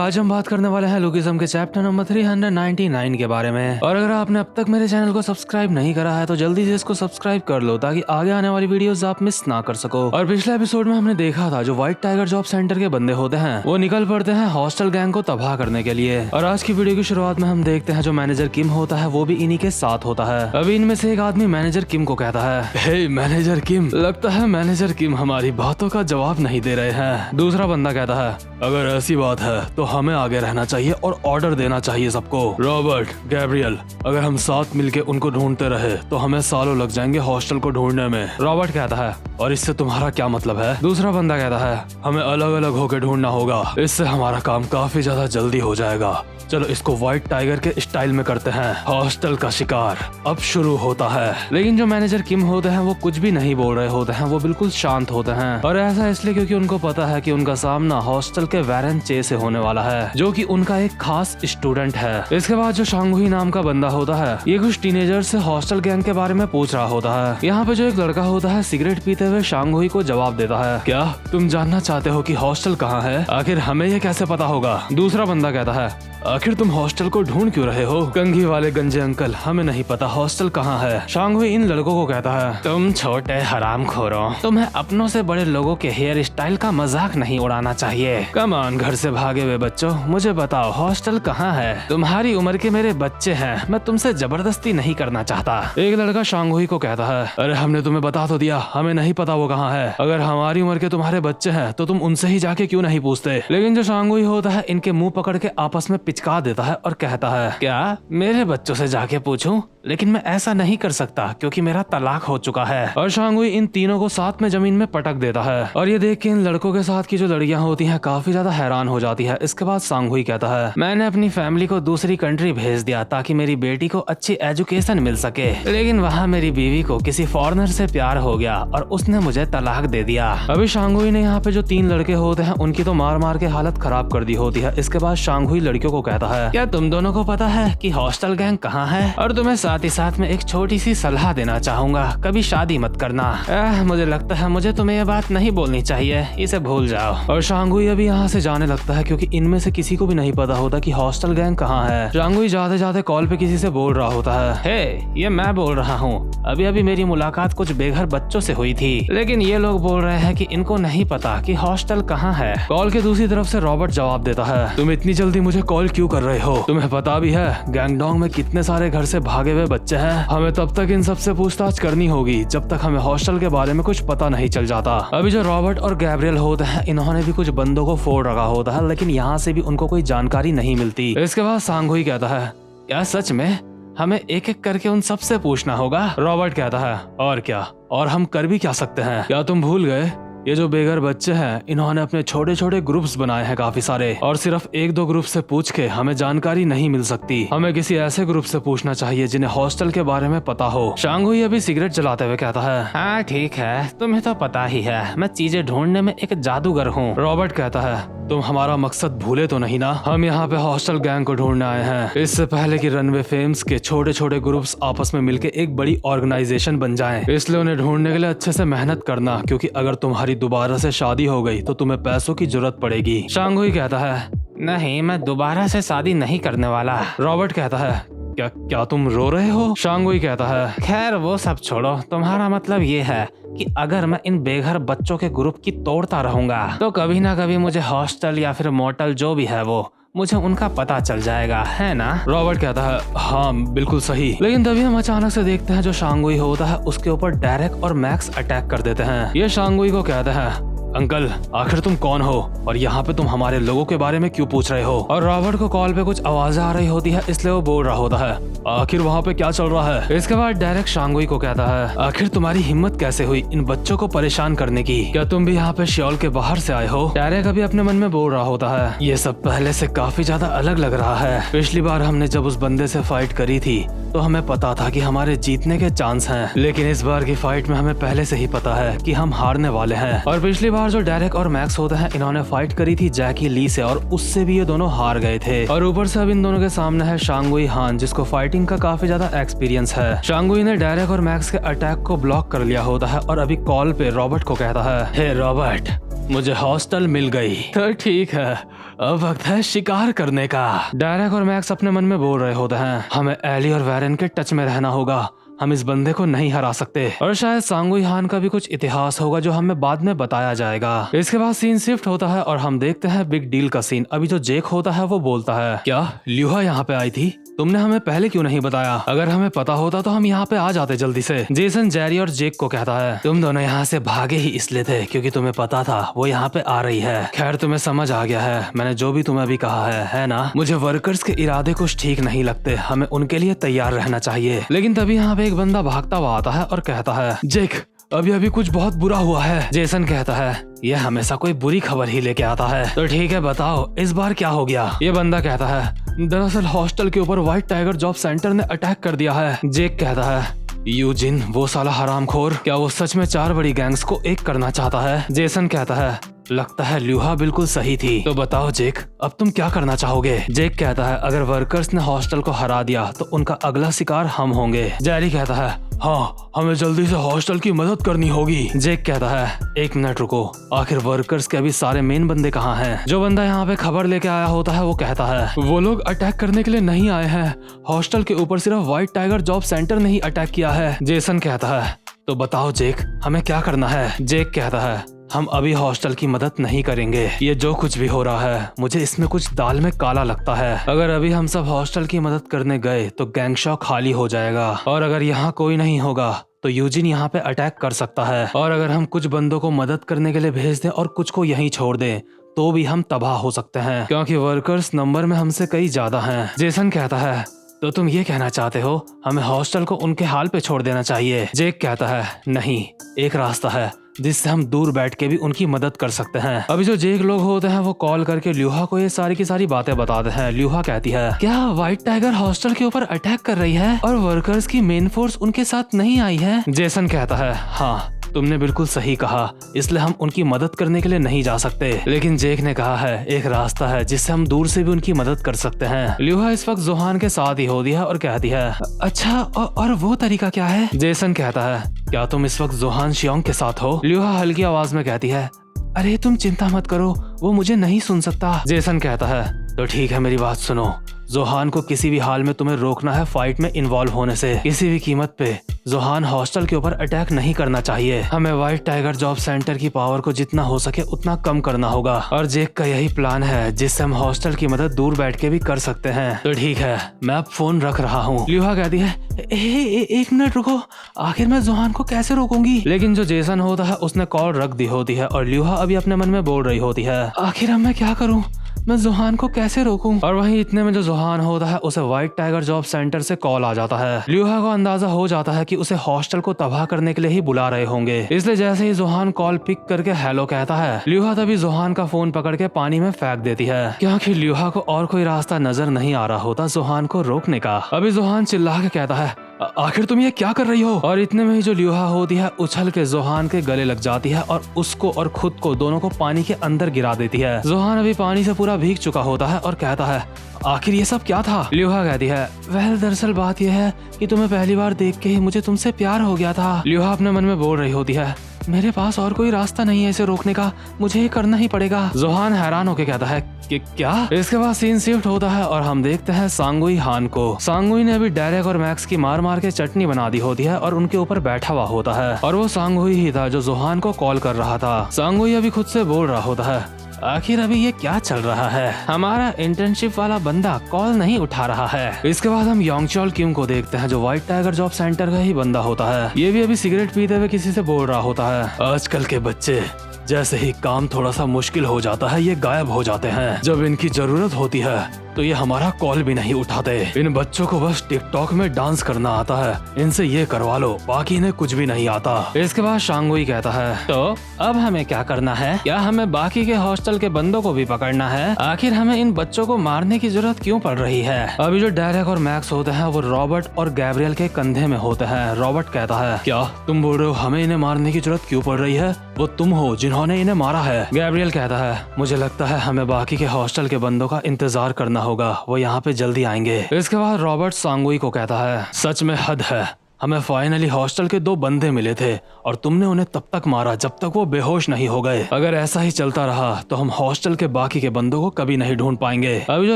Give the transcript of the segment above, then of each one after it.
आज हम बात करने वाले हैं लुकिज्म के चैप्टर नंबर 399 के बारे में। और अगर आपने अब तक मेरे चैनल को सब्सक्राइब नहीं करा है तो जल्दी से इसको सब्सक्राइब कर लो ताकि आगे आने वाली वीडियोस आप मिस ना कर सको। और पिछले एपिसोड में हमने देखा था जो व्हाइट टाइगर जॉब सेंटर के बंदे होते हैं वो निकल पड़ते हैं हॉस्टल गैंग को तबाह करने के लिए। और आज की वीडियो की शुरुआत में हम देखते हैं जो मैनेजर किम होता है वो भी इन्हीं के साथ होता है। अभी इनमें से एक आदमी मैनेजर किम को कहता है, हे मैनेजर किम, लगता है मैनेजर किम हमारी बातों का जवाब नहीं दे रहे हैं। दूसरा बंदा कहता है, अगर ऐसी बात है तो हमें आगे रहना चाहिए और ऑर्डर देना चाहिए सबको। रॉबर्ट, गैब्रियल, अगर हम साथ मिलके उनको ढूंढते रहे तो हमें सालों लग जाएंगे हॉस्टल को ढूंढने में। रॉबर्ट कहता है, और इससे तुम्हारा क्या मतलब है? दूसरा बंदा कहता है, हमें अलग अलग होकर ढूंढना होगा, इससे हमारा काम काफी ज्यादा जल्दी हो जाएगा। चलो इसको व्हाइट टाइगर के स्टाइल में करते हैं। हॉस्टल का शिकार अब शुरू होता है। लेकिन जो मैनेजर किम होते हैं वो कुछ भी नहीं बोल रहे होते हैं, वो बिल्कुल शांत होते हैं। और ऐसा इसलिए क्योंकि उनको पता है कि उनका सामना हॉस्टल के वैरेन चे से होने वाला है, जो कि उनका एक खास स्टूडेंट है। इसके बाद जो शांगुई नाम का बंदा होता है ये कुछ टीनेजर से हॉस्टल गैंग के बारे में पूछ रहा होता है। यहाँ पे जो एक लड़का होता है सिगरेट पीते हुए शांगुई को जवाब देता है, क्या तुम जानना चाहते हो कि हॉस्टल कहाँ है? आखिर हमें ये कैसे पता होगा? दूसरा बंदा कहता है, आखिर तुम हॉस्टल को ढूंढ क्यों रहे हो? कंघी वाले गंजे अंकल, हमें नहीं पता हॉस्टल कहाँ है। शांगुई इन लड़कों को कहता है, तुम छोटे हरामखोरों, तुम्हें अपनों से बड़े लोगों के हेयर स्टाइल का मजाक नहीं उड़ाना चाहिए। कम ऑन, घर से भागे हुए बच्चों, मुझे बताओ हॉस्टल कहाँ है? तुम्हारी उम्र के मेरे बच्चे हैं, मैं तुमसे जबरदस्ती नहीं करना चाहता। एक लड़का शांगुई को कहता है, अरे हमने तुम्हें बता तो दिया, हमें नहीं पता वो कहाँ है। अगर हमारी उम्र के तुम्हारे बच्चे हैं तो तुम उनसे ही जाके क्यों नहीं पूछते? लेकिन जो शांगुई होता है इनके मुंह पकड़ के आपस में पिचका देता है और कहता है, क्या मेरे बच्चों से जाके पूछूं? लेकिन मैं ऐसा नहीं कर सकता क्योंकि मेरा तलाक हो चुका है। और शांगुई इन तीनों को साथ में जमीन में पटक देता है। और ये देख के इन लड़कों के साथ की जो लड़कियां होती हैं काफी ज्यादा हैरान हो जाती है। इसके बाद शांगुई कहता है, मैंने अपनी फैमिली को दूसरी कंट्री भेज दिया ताकि मेरी बेटी को अच्छी एजुकेशन मिल सके, लेकिन वहाँ मेरी बीवी को किसी फॉरेनर से प्यार हो गया और उसने मुझे तलाक दे दिया। अभी शांगुई ने यहाँ पे जो तीन लड़के होते हैं उनकी तो मार मार के हालत खराब कर दी होती है। इसके बाद शांगुई लड़कियों को कहता है, क्या तुम दोनों को पता है कि हॉस्टल गैंग कहाँ है? और तुम्हें साथ ही साथ में एक छोटी सी सलाह देना चाहूंगा, कभी शादी मत करना। मुझे लगता है मुझे तुम्हें ये बात नहीं बोलनी चाहिए, इसे भूल जाओ। और शांगुई अभी यहाँ से जाने लगता है क्योंकि इनमें से किसी को भी नहीं पता होता कि हॉस्टल गैंग कहाँ है। शांगुई जाते जाते कॉल पे किसी से बोल रहा होता है, हे ये मैं बोल रहा हूँ, अभी अभी मेरी मुलाकात कुछ बेघर बच्चों से हुई थी, लेकिन ये लोग बोल रहे हैं कि इनको नहीं पता कि हॉस्टल कहाँ है। कॉल के दूसरी तरफ से रॉबर्ट जवाब देता है, तुम इतनी जल्दी मुझे कॉल क्यों कर रहे हो? तुम्हें पता भी है गैंगडोंग में कितने सारे घर से भागे हुए बच्चे हैं? हमें तब तक इन सबसे पूछताछ करनी होगी जब तक हमें हॉस्टल के बारे में कुछ पता नहीं चल जाता। अभी जो रॉबर्ट और गैब्रियल होते हैं इन्होंने भी कुछ बंदों को फोड़ रखा होता है, लेकिन यहाँ से भी उनको कोई जानकारी नहीं मिलती। इसके बाद शांगुई कहता है, क्या सच में हमें एक एक करके उन सबसे पूछना होगा? रॉबर्ट कहता है, और क्या, और हम कर भी क्या सकते हैं? क्या तुम भूल गए ये जो बेघर बच्चे हैं इन्होंने अपने छोटे छोटे ग्रुप्स बनाए हैं काफी सारे, और सिर्फ एक दो ग्रुप से पूछ के हमें जानकारी नहीं मिल सकती। हमें किसी ऐसे ग्रुप से पूछना चाहिए जिन्हें हॉस्टल के बारे में पता हो। शांगुई अभी सिगरेट जलाते हुए कहता है, हाँ ठीक है, तुम्हें तो पता ही है मैं चीजें ढूंढने में एक जादूगर हूँ। रॉबर्ट कहता है, तुम हमारा मकसद भूले तो नहीं ना? हम यहाँ पे हॉस्टल गैंग को ढूंढने आए हैं, इससे पहले कि रनवे फेम्स के छोटे छोटे ग्रुप्स आपस में मिलके एक बड़ी ऑर्गेनाइजेशन बन जाएं। इसलिए उन्हें ढूंढने के लिए अच्छे से मेहनत करना, क्योंकि अगर तुम्हारी दोबारा से शादी हो गई तो तुम्हें पैसों की जरूरत पड़ेगी। शांगुई कहता है, नहीं मैं दोबारा से शादी नहीं करने वाला। रॉबर्ट कहता है, क्या तुम रो रहे हो? शांगुई कहता है, खैर वो सब छोड़ो, तुम्हारा मतलब ये है कि अगर मैं इन बेघर बच्चों के ग्रुप की तोड़ता रहूंगा तो कभी ना कभी मुझे हॉस्टल या फिर मोटल जो भी है वो मुझे उनका पता चल जाएगा, है ना? रॉबर्ट कहता है, हाँ बिल्कुल सही। लेकिन तभी हम अचानक से देखते हैं जो शांगुई होता है उसके ऊपर डेरेक और मैक्स अटैक कर देते हैं। ये शांगुई को कहते हैं, अंकल आखिर तुम कौन हो और यहाँ पे तुम हमारे लोगों के बारे में क्यों पूछ रहे हो? और रॉबर्ट को कॉल पे कुछ आवाजें आ रही होती है, इसलिए वो बोल रहा होता है, आखिर वहाँ पे क्या चल रहा है? इसके बाद डायरेक्ट शांगुई को कहता है, आखिर तुम्हारी हिम्मत कैसे हुई इन बच्चों को परेशान करने की? क्या तुम भी यहाँ पे श्योल के बाहर से आए हो? डायरेक्ट अभी अपने मन में बोल रहा होता है, ये सब पहले से काफी ज्यादा अलग लग रहा है। पिछली बार हमने जब उस बंदे से फाइट करी थी तो हमें पता था कि हमारे जीतने के चांस हैं, लेकिन इस बार की फाइट में हमें पहले से ही पता है कि हम हारने वाले हैं। और पिछली बार जो डायरेक्ट और मैक्स होते हैं इन्होंने फाइट करी थी जैकी ली से और उससे भी ये दोनों हार गए थे। और ऊपर से अब इन दोनों के सामने है शांगुई हान जिसको फाइटिंग का काफी ज्यादा एक्सपीरियंस है। शांगुई ने डायरेक्ट और मैक्स के अटैक को ब्लॉक कर लिया होता है और अभी कॉल पे रॉबर्ट को कहता है, हे रॉबर्ट मुझे हॉस्टल मिल गई। तो ठीक है अब वक्त है शिकार करने का। डेरेक और मैक्स अपने मन में बोल रहे होते हैं, हमें एली और वैरेन के टच में रहना होगा, हम इस बंदे को नहीं हरा सकते। और शायद सांगुई हान का भी कुछ इतिहास होगा जो हमें बाद में बताया जाएगा। इसके बाद सीन शिफ्ट होता है और हम देखते हैं बिग डील का सीन। अभी जो जेक होता है वो बोलता है, क्या ल्यूहा यहाँ पे आई थी? तुमने हमें पहले क्यों नहीं बताया? अगर हमें पता होता तो हम यहाँ पे आ जाते जल्दी से। जेसन जेरी और जेक को कहता है, तुम दोनों यहाँ से भागे ही इसलिए थे क्योंकि तुम्हें पता था वो यहाँ पे आ रही है। खैर तुम्हें समझ आ गया है मैंने जो भी तुम्हें अभी कहा है ना? मुझे वर्कर्स के इरादे कुछ ठीक नहीं लगते, हमें उनके लिए तैयार रहना चाहिए। लेकिन तभी यहाँ पे एक बंदा भागता हुआ आता है और कहता है, जेक अभी अभी कुछ बहुत बुरा हुआ है। जेसन कहता है, ये हमेशा कोई बुरी खबर ही लेके आता है, तो ठीक है बताओ इस बार क्या हो गया? ये बंदा कहता है, दरअसल हॉस्टल के ऊपर व्हाइट टाइगर जॉब सेंटर ने अटैक कर दिया है। जेक कहता है, यूजिन वो साला हरामखोर, क्या वो सच में 4 बड़ी गैंग्स को एक करना चाहता है? जेसन कहता है, लगता है ल्यूहा बिल्कुल सही थी। तो बताओ जेक अब तुम क्या करना चाहोगे? जेक कहता है, अगर वर्कर्स ने हॉस्टल को हरा दिया तो उनका अगला शिकार हम होंगे। जेरी कहता है, हाँ हमें जल्दी से हॉस्टल की मदद करनी होगी। जेक कहता है, 1 मिनट रुको, आखिर वर्कर्स के अभी सारे मेन बंदे कहाँ हैं? जो बंदा यहाँ पे खबर लेके आया होता है वो कहता है, वो लोग अटैक करने के लिए नहीं आए हैं, हॉस्टल के ऊपर सिर्फ व्हाइट टाइगर जॉब सेंटर ने ही अटैक किया है। जेसन कहता है, तो बताओ जेक हमें क्या करना है? जेक कहता है, हम अभी हॉस्टल की मदद नहीं करेंगे, ये जो कुछ भी हो रहा है मुझे इसमें कुछ दाल में काला लगता है। अगर अभी हम सब हॉस्टल की मदद करने गए तो गैंगशॉ खाली हो जाएगा और अगर यहाँ कोई नहीं होगा तो यूजिन यहाँ पे अटैक कर सकता है और अगर हम कुछ बंदों को मदद करने के लिए भेज दें और कुछ को यहीं छोड़ दें तो भी हम तबाह हो सकते हैं क्योंकि वर्कर्स नंबर में हमसे कई ज्यादा हैं। जेसन कहता है, तो तुम ये कहना चाहते हो हमें हॉस्टल को उनके हाल पे छोड़ देना चाहिए? जेक कहता है, नहीं, एक रास्ता है जिससे हम दूर बैठ के भी उनकी मदद कर सकते हैं। अभी जो जेक लोग होते हैं वो कॉल करके ल्यूहा को ये सारी की सारी बातें बताते हैं। ल्यूहा कहती है, क्या व्हाइट टाइगर हॉस्टल के ऊपर अटैक कर रही है और वर्कर्स की मेन फोर्स उनके साथ नहीं आई है? जेसन कहता है, हाँ तुमने बिल्कुल सही कहा, इसलिए हम उनकी मदद करने के लिए नहीं जा सकते। लेकिन जेक ने कहा है एक रास्ता है जिससे हम दूर से भी उनकी मदद कर सकते हैं। ल्यूहा इस वक्त जोहान के साथ ही होती है और कहती है, अच्छा और वो तरीका क्या है? जेसन कहता है, क्या तुम इस वक्त जोहान शियोंग के साथ हो? ल्यूहा हल्की आवाज में कहती है, अरे तुम चिंता मत करो, वो मुझे नहीं सुन सकता। जेसन कहता है, तो ठीक है मेरी बात सुनो, जोहान को किसी भी हाल में तुम्हें रोकना है फाइट में इन्वॉल्व होने से। किसी भी कीमत पे जोहान हॉस्टल के ऊपर अटैक नहीं करना चाहिए। हमें व्हाइट टाइगर जॉब सेंटर की पावर को जितना हो सके उतना कम करना होगा और जेक का यही प्लान है जिससे हम हॉस्टल की मदद दूर बैठ के भी कर सकते हैं। तो ठीक है मैं अब फोन रख रहा हूँ। ल्यूहा कहती है, एक मिनट रुको, आखिर मैं जोहान को कैसे रोकूंगी? लेकिन जो जेसन होता है उसने कॉल रख दी होती है और ल्यूहा अभी अपने मन में बोल रही होती है, आखिर अब मैं क्या करूँ, मैं जोहान को कैसे रोकूं? और वहीं इतने में जो जोहान होता है उसे व्हाइट टाइगर जॉब सेंटर से कॉल आ जाता है। ल्यूहा को अंदाजा हो जाता है कि उसे हॉस्टल को तबाह करने के लिए ही बुला रहे होंगे, इसलिए जैसे ही जोहान कॉल पिक करके हेलो कहता है, ल्यूहा तभी जोहान का फोन पकड़ के पानी में फेंक देती है क्योंकि ल्यूहा को और कोई रास्ता नजर नहीं आ रहा होता जोहान को रोकने का। अभी जोहान चिल्ला के कहता है, आखिर तुम ये क्या कर रही हो? और इतने में ही जो ल्यूहा होती है उछल के जोहान के गले लग जाती है और उसको और खुद को दोनों को पानी के अंदर गिरा देती है। जोहान अभी पानी से पूरा भीग चुका होता है और कहता है, आखिर ये सब क्या था? ल्यूहा कहती है, वह दरअसल बात यह है कि तुम्हें पहली बार देख के ही मुझे तुमसे प्यार हो गया था। ल्यूहा अपने मन में बोल रही होती है, मेरे पास और कोई रास्ता नहीं है इसे रोकने का, मुझे ये करना ही पड़ेगा। जोहान हैरान होकर कहता है कि क्या? इसके बाद सीन शिफ्ट होता है और हम देखते हैं सांगुई हान को। सांगुई ने अभी डेरेक और मैक्स की मार मार के चटनी बना दी होती है और उनके ऊपर बैठा हुआ होता है और वो सांगुई ही था जो जोहान को कॉल कर रहा था। सांगुई अभी खुद से बोल रहा होता है, आखिर अभी ये क्या चल रहा है, हमारा इंटर्नशिप वाला बंदा कॉल नहीं उठा रहा है। इसके बाद हम योंगचोल किम को देखते हैं जो व्हाइट टाइगर जॉब सेंटर का ही बंदा होता है। ये भी अभी सिगरेट पीते हुए किसी से बोल रहा होता है, आजकल के बच्चे जैसे ही काम थोड़ा सा मुश्किल हो जाता है ये गायब हो जाते हैं, जब इनकी जरूरत होती है तो ये हमारा कॉल भी नहीं उठाते। इन बच्चों को बस टिकटॉक में डांस करना आता है, इनसे ये करवा लो, बाकी इन्हें कुछ भी नहीं आता। इसके बाद शांगुई कहता है, तो अब हमें क्या करना है? क्या हमें बाकी के हॉस्टल के बंदों को भी पकड़ना है? आखिर हमें इन बच्चों को मारने की जरूरत क्यों पड़ रही है? अभी जो डेरेक और मैक्स होते हैं वो रॉबर्ट और गैब्रियल के कंधे में होते हैं। रॉबर्ट कहता है, क्या तुम बोल रहे हो हमें इन्हें मारने की जरूरत क्यों पड़ रही है? वो तुम हो जिन्होंने इन्हें मारा है। गैब्रियल कहता है, मुझे लगता है हमें बाकी के हॉस्टल के बंदों का इंतजार करना होगा, वो यहाँ पे जल्दी आएंगे। इसके बाद रॉबर्ट सांगुई को कहता है, सच में हद है, हमें फाइनली हॉस्टल के 2 बंदे मिले थे और तुमने उन्हें तब तक मारा जब तक वो बेहोश नहीं हो गए। अगर ऐसा ही चलता रहा तो हम हॉस्टल के बाकी के बंदों को कभी नहीं ढूंढ पाएंगे। अभी जो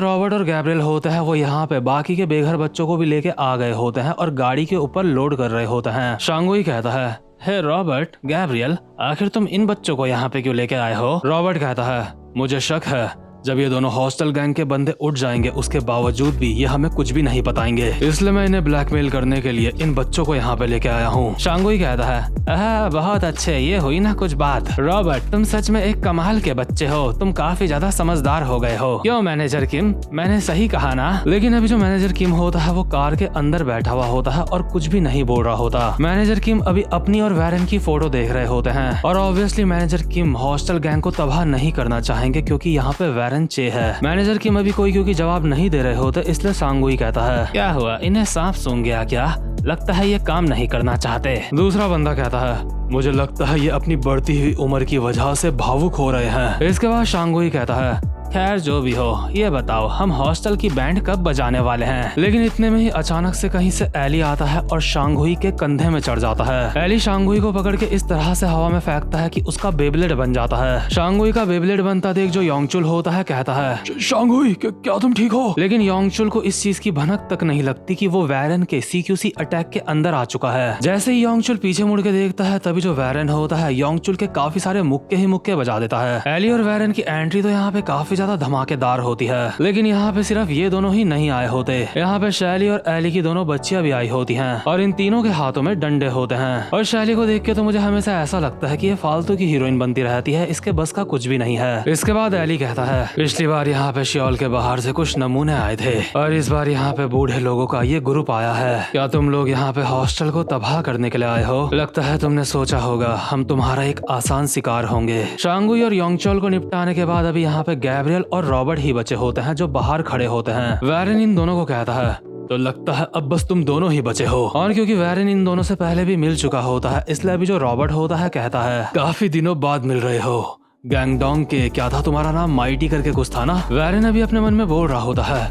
रॉबर्ट और गैब्रियल होते हैं वो यहाँ पे बाकी के बेघर बच्चों को भी लेके आ गए होते हैं और गाड़ी के ऊपर लोड कर रहे होते हैं। शांगुई कहता है, हे रॉबर्ट, गैब्रियल, आखिर तुम इन बच्चों को यहाँ पे क्यों लेके आए हो? रॉबर्ट कहता है, मुझे शक है जब ये दोनों हॉस्टल गैंग के बंदे उठ जाएंगे उसके बावजूद भी ये हमें कुछ भी नहीं बताएंगे, इसलिए मैं इन्हें ब्लैकमेल करने के लिए इन बच्चों को यहाँ पे लेके आया हूँ। शांगुई कहता है, बहुत अच्छे, ये हुई ना कुछ बात। रॉबर्ट, तुम सच में एक कमाल के बच्चे हो, तुम काफी ज्यादा समझदार हो गए हो। क्यों मैनेजर किम, मैंने सही कहा ना? लेकिन अभी जो मैनेजर किम होता है वो कार के अंदर बैठा हुआ होता है और कुछ भी नहीं बोल रहा होता। मैनेजर किम अभी अपनी और वैरन की फोटो देख रहे होते हैं और ऑब्वियसली मैनेजर किम हॉस्टल गैंग को तबाह नहीं करना चाहेंगे क्योंकि यहाँ पे वैरन चे है। मैनेजर किम अभी कोई क्योंकि जवाब नहीं दे रहे होते, इसलिए शांगुई कहता है, क्या हुआ, इन्हें सांप सूंघ गया क्या? लगता है ये काम नहीं करना चाहते। दूसरा बंदा कहता है, मुझे लगता है ये अपनी बढ़ती हुई उम्र की वजह से भावुक हो रहे हैं। इसके बाद शांगुई कहता है, खैर जो भी हो, ये बताओ हम हॉस्टल की बैंड कब बजाने वाले हैं? लेकिन इतने में ही अचानक से कहीं से एली आता है और शांगुई के कंधे में चढ़ जाता है। एली शांगुई को पकड़ के इस तरह से हवा में फेंकता है कि उसका बेब्लेड बन जाता है। शांगुई का बेब्लेड बनता देख जो योंगचुल होता है कहता है, शांगुई क्या तुम ठीक हो? लेकिन योंगचुल को इस चीज की भनक तक नहीं लगती कि वो वैरन के CQC अटैक के अंदर आ चुका है। जैसे ही योंगचुल पीछे मुड़ के देखता है तभी जो वैरन होता है योंगचुल के काफी सारे मुक्के ही मुक्के बजा देता है। एली और वैरन की एंट्री तो यहाँ पे काफी ज्यादा धमाकेदार होती है, लेकिन यहाँ पे सिर्फ ये दोनों ही नहीं आए होते। यहाँ पे शैली और एली की दोनों बच्चियां भी आई होती हैं और इन तीनों के हाथों में डंडे होते हैं। और शैली को देख के तो मुझे हमेशा ऐसा लगता है कि ये फालतू की हीरोइन बनती रहती है, इसके बस का कुछ भी नहीं है। इसके बाद एली कहता है, पिछली बार यहाँ पे श्योल के बाहर से कुछ नमूने आए थे और इस बार यहाँ पे बूढ़े लोगों का ये ग्रुप आया है। क्या तुम लोग यहाँ पे हॉस्टल को तबाह करने के लिए आए हो? लगता है तुमने सोचा होगा हम तुम्हारा एक आसान शिकार होंगे। शांगुई और योंगचोल को निपटाने के बाद अभी यहाँ पे गैब्रियल और रॉबर्ट ही बचे होते हैं जो बाहर खड़े होते हैं। वैरन इन दोनों को कहता है, तो लगता है अब बस तुम दोनों ही बचे हो। और क्योंकि वैरन इन दोनों से पहले भी मिल चुका होता है इसलिए अभी जो रॉबर्ट होता है कहता है, काफी दिनों बाद मिल रहे हो। गैंगडोंग के क्या था तुम्हारा नाम, माइटी करके कुछ था ना? वैरन अभी अपने मन में बोल रहा होता है,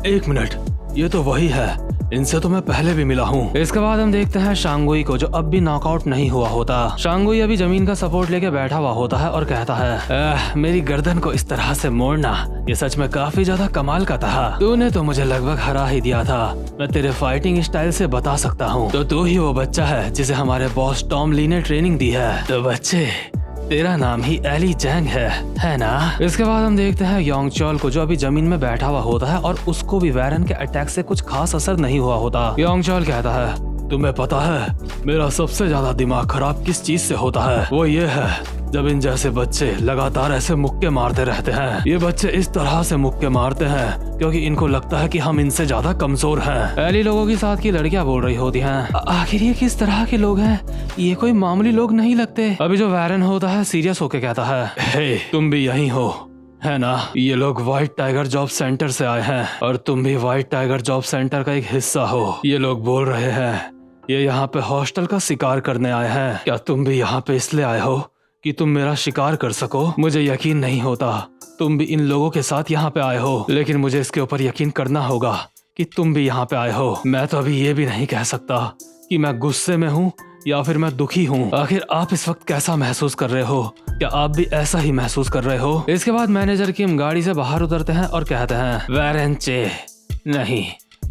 एक मिनट, ये तो वही है, इनसे तो मैं पहले भी मिला हूँ। इसके बाद हम देखते हैं शांगुई को जो अब भी नॉकआउट नहीं हुआ होता। शांगुई अभी जमीन का सपोर्ट लेके बैठा हुआ होता है और कहता है, मेरी गर्दन को इस तरह से मोड़ना ये सच में काफी ज्यादा कमाल का था। तूने तो मुझे लगभग हरा ही दिया था, मैं तेरे फाइटिंग स्टाइल से बता सकता हूँ। तो तू ही वो बच्चा है जिसे हमारे बॉस टॉम ली ने ट्रेनिंग दी है। तो बच्चे, तेरा नाम ही एली जैंग है ना? इसके बाद हम देखते हैं योंगचोल को जो अभी जमीन में बैठा हुआ होता है और उसको भी वैरन के अटैक से कुछ खास असर नहीं हुआ होता। योंगचोल कहता है, तुम्हें पता है मेरा सबसे ज्यादा दिमाग खराब किस चीज से होता है? वो ये है जब इन जैसे बच्चे लगातार ऐसे मुक्के मारते रहते हैं। ये बच्चे इस तरह से मुक्के मारते हैं क्योंकि इनको लगता है कि हम इनसे ज्यादा कमजोर हैं। एली लोगों के साथ की लड़कियां बोल रही होती हैं, आखिर ये किस तरह के लोग हैं? ये कोई मामूली लोग नहीं लगते। अभी जो वैरन होता है सीरियस होके कहता है, हे तुम भी यही हो है ना? ये लोग व्हाइट टाइगर जॉब सेंटर से आए हैं और तुम भी व्हाइट टाइगर जॉब सेंटर का एक हिस्सा हो। ये लोग बोल रहे हैं ये यहाँ पे हॉस्टल का शिकार करने आए हैं। क्या तुम भी यहाँ पे इसलिए आए हो कि तुम मेरा शिकार कर सको? मुझे यकीन नहीं होता तुम भी इन लोगों के साथ यहाँ पे आए हो, लेकिन मुझे इसके ऊपर यकीन करना होगा कि तुम भी यहाँ पे आए हो। मैं तो अभी ये भी नहीं कह सकता कि मैं गुस्से में हूँ या फिर मैं दुखी हूँ। आखिर आप इस वक्त कैसा महसूस कर रहे हो? क्या आप भी ऐसा ही महसूस कर रहे हो? इसके बाद मैनेजर किम गाड़ी से बाहर उतरते हैं और कहते हैं, वैरन चे नहीं,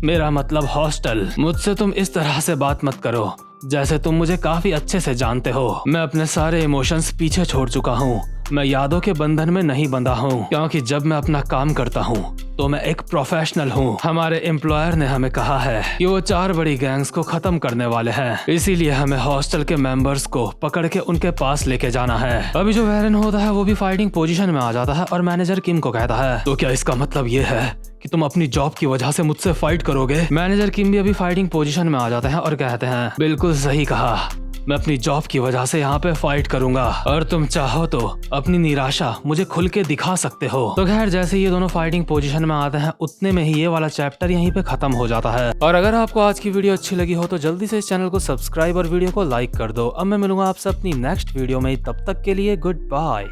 मेरा मतलब हॉस्टल। मुझसे तुम इस तरह से बात मत करो जैसे तुम मुझे काफी अच्छे से जानते हो। मैं अपने सारे इमोशंस पीछे छोड़ चुका हूँ। मैं यादों के बंधन में नहीं बंधा हूँ क्योंकि जब मैं अपना काम करता हूँ तो मैं एक प्रोफेशनल हूँ। हमारे एम्प्लॉयर ने हमें कहा है कि वो 4 बड़ी गैंग्स को खत्म करने वाले हैं, इसीलिए हमें हॉस्टल के मेंबर्स को पकड़ के उनके पास लेके जाना है। अभी जो वैरन होता है वो भी फाइटिंग पोजीशन में आ जाता है और मैनेजर किम को कहता है, तो क्या इसका मतलब ये है कि तुम अपनी जॉब की वजह से मुझसे फाइट करोगे? मैनेजर किम भी अभी फाइटिंग पोजीशन में आ जाते हैं और कहते हैं, बिल्कुल सही कहा, मैं अपनी जॉब की वजह से यहाँ पे फाइट करूंगा और तुम चाहो तो अपनी निराशा मुझे खुल के दिखा सकते हो। तो खैर जैसे ये दोनों फाइटिंग पोजीशन में आते हैं उतने में ही ये वाला चैप्टर यहीं पे खत्म हो जाता है। और अगर आपको आज की वीडियो अच्छी लगी हो तो जल्दी से इस चैनल को सब्सक्राइब और वीडियो को लाइक कर दो। अब मैं मिलूंगा आपसे अपनी नेक्स्ट वीडियो में, तब तक के लिए गुड बाय।